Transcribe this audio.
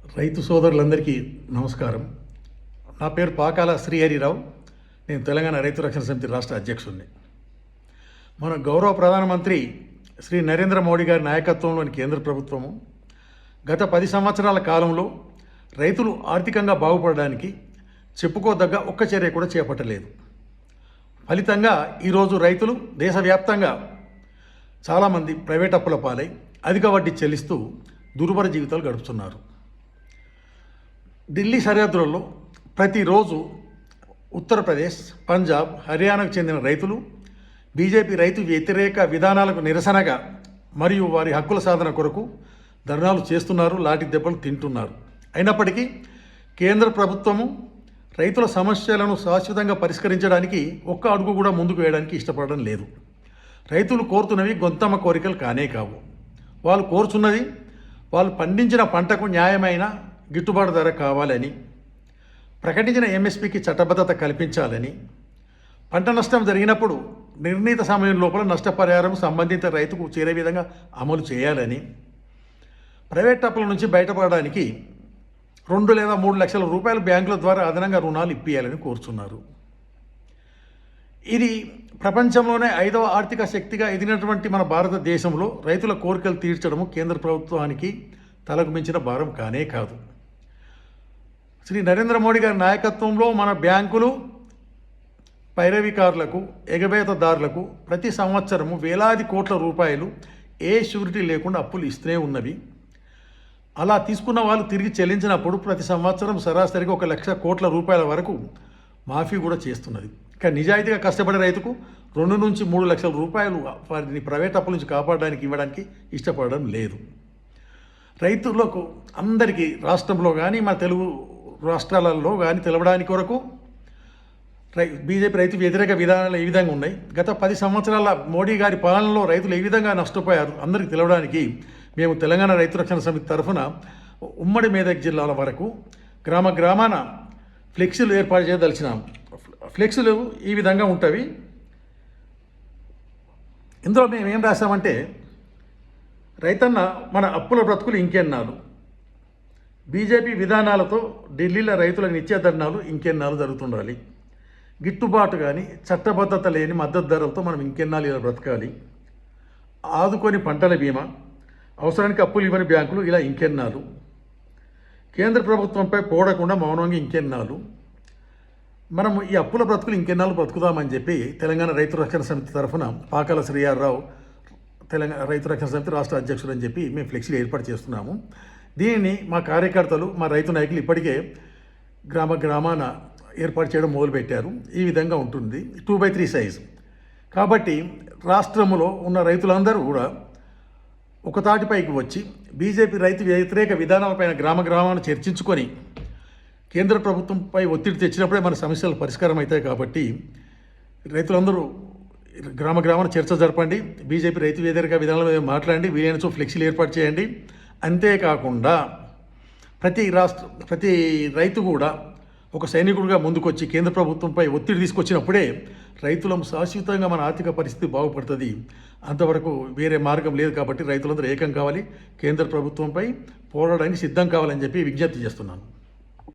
రైతు సోదరులందరికీ నమస్కారం. నా పేరు పాకాల శ్రీహరిరావు. నేను తెలంగాణ రైతు రక్షణ సమితి రాష్ట్ర అధ్యక్షుడిని. మన గౌరవ ప్రధానమంత్రి శ్రీ నరేంద్ర మోడీ గారి నాయకత్వంలోని కేంద్ర ప్రభుత్వము గత 10 సంవత్సరాల కాలంలో రైతులు ఆర్థికంగా బాగుపడడానికి చెప్పుకోదగ్గ ఒక్క చర్య కూడా చేపట్టలేదు. ఫలితంగా ఈరోజు రైతులు దేశవ్యాప్తంగా చాలామంది ప్రైవేట్ అప్పుల పాలై అధిక వడ్డీ చెల్లిస్తూ దుర్భర జీవితాలు గడుపుతున్నారు. ఢిల్లీ సరిహద్దులలో ప్రతిరోజు ఉత్తరప్రదేశ్, పంజాబ్, హర్యానాకు చెందిన రైతులు బీజేపీ రైతు వ్యతిరేక విధానాలకు నిరసనగా మరియు వారి హక్కుల సాధన కొరకు ధర్నాలు చేస్తున్నారు, లాఠీ దెబ్బలు తింటున్నారు. అయినప్పటికీ కేంద్ర ప్రభుత్వము రైతుల సమస్యలను శాశ్వతంగా పరిష్కరించడానికి ఒక్క అడుగు కూడా ముందుకు వేయడానికి ఇష్టపడడం లేదు. రైతులు కోరుతున్నవి గొంతమ్మ కోరికలు కానే కావు. వాళ్ళు కోరుచున్నది వాళ్ళు పండించిన పంటకు న్యాయమైన గిట్టుబాటు ధర కావాలని, ప్రకటించిన ఎంఎస్పీకి చట్టబద్ధత కల్పించాలని, పంట నష్టం జరిగినప్పుడు నిర్ణీత సమయం లోపల నష్టపరిహారం సంబంధిత రైతుకు చేరే విధంగా అమలు చేయాలని, ప్రైవేట్ అప్పుల నుంచి బయటపడడానికి 2 లేదా 3 లక్షల రూపాయలు బ్యాంకుల ద్వారా అదనంగా రుణాలు ఇప్పియాలని కోరుచున్నారు. ఇది ప్రపంచంలోనే 5వ ఆర్థిక శక్తిగా ఎదిగినటువంటి మన భారతదేశంలో రైతుల కోరికలు తీర్చడము కేంద్ర ప్రభుత్వానికి తలకు మించిన భారం కానే కాదు. శ్రీ నరేంద్ర మోడీ గారి నాయకత్వంలో మన బ్యాంకులు పైరవికారులకు, ఎగవేతదారులకు ప్రతి సంవత్సరము వేలాది కోట్ల రూపాయలు ఏ షూరిటీ లేకుండా అప్పులు ఇస్తూనే ఉన్నవి. అలా తీసుకున్న వాళ్ళు తిరిగి చెల్లించినప్పుడు ప్రతి సంవత్సరం సరాసరిగా 1 లక్ష కోట్ల రూపాయల వరకు మాఫీ కూడా చేస్తున్నది. కానీ నిజాయితీగా కష్టపడే రైతుకు 2 నుంచి 3 లక్షల రూపాయలు వారిని ప్రైవేట్ అప్పుల నుంచి కాపాడడానికి ఇవ్వడానికి ఇష్టపడడం లేదు. రైతులకు అందరికీ రాష్ట్రంలో కానీ మన తెలుగు రాష్ట్రాలలో కానీ తెలవడానికి కొరకు బీజేపీ రైతు వ్యతిరేక విధానాలు ఏ విధంగా ఉన్నాయి, గత 10 సంవత్సరాల మోడీ గారి పాలనలో రైతులు ఏ విధంగా నష్టపోయారు అందరికీ తెలవడానికి మేము తెలంగాణ రైతు రక్షణ సమితి తరఫున ఉమ్మడి మెదక్ జిల్లాల వరకు గ్రామాన ఫ్లెక్సీలు ఏర్పాటు చేయదలిచినాం. ఫ్లెక్సీలు ఈ విధంగా ఉంటవి. ఇందులో మేము ఏం రాసామంటే, రైతన్న మన అప్పుల బ్రతుకులు ఇంకెన్నాళ్ళు, బీజేపీ విధానాలతో ఢిల్లీలో రైతుల నిత్య ధర్నాలు ఇంకెన్నాళ్ళు జరుగుతుండాలి, గిట్టుబాటు కానీ చట్టబద్ధత లేని మద్దతు ధరలతో మనం ఇంకెన్నాళ్ళు ఇలా బ్రతకాలి, ఆదుకొని పంటల బీమా, అవసరానికి అప్పులు ఇవ్వని బ్యాంకులు ఇలా ఇంకెన్నాళ్ళు, కేంద్ర ప్రభుత్వంపై పోడకుండా మౌనంగా ఇంకెన్నాళ్ళు, మనము ఈ అప్పుల బ్రతుకులు ఇంకెన్నాళ్ళు బ్రతుకుదామని చెప్పి తెలంగాణ రైతు రక్షణ సమితి తరఫున పాకాల శ్రీహరిరావు తెలంగాణ రైతు రక్షణ సమితి రాష్ట్ర అధ్యక్షుడు అని చెప్పి మేము ఫ్లెక్సీలు ఏర్పాటు చేస్తున్నాము. దీనిని మా కార్యకర్తలు, మా రైతు నాయకులు ఇప్పటికే గ్రామాన ఏర్పాటు చేయడం మొదలుపెట్టారు. ఈ విధంగా ఉంటుంది 2x3 సైజు. కాబట్టి రాష్ట్రంలో ఉన్న రైతులందరూ కూడా ఒక తాటిపైకి వచ్చి బీజేపీ రైతు వ్యతిరేక విధానాలపైన గ్రామాన్ని చర్చించుకొని కేంద్ర ప్రభుత్వంపై ఒత్తిడి తెచ్చినప్పుడే మన సమస్యలు పరిష్కారం అవుతాయి. కాబట్టి రైతులందరూ గ్రామాన చర్చ జరపండి, బీజేపీ రైతు వ్యతిరేక విధానాల మీద మాట్లాడండి, వీలైన ఫ్లెక్సీలు ఏర్పాటు చేయండి. అంతేకాకుండా ప్రతి రైతు కూడా ఒక సైనికుడిగా ముందుకొచ్చి కేంద్ర ప్రభుత్వంపై ఒత్తిడి తీసుకొచ్చినప్పుడే రైతులం శాశ్వతంగా మన ఆర్థిక పరిస్థితి బాగుపడుతుంది. అంతవరకు వేరే మార్గం లేదు. కాబట్టి రైతులందరూ ఏకం కావాలి, కేంద్ర ప్రభుత్వంపై పోరాడడానికి సిద్ధం కావాలని చెప్పి విజ్ఞప్తి చేస్తున్నాను.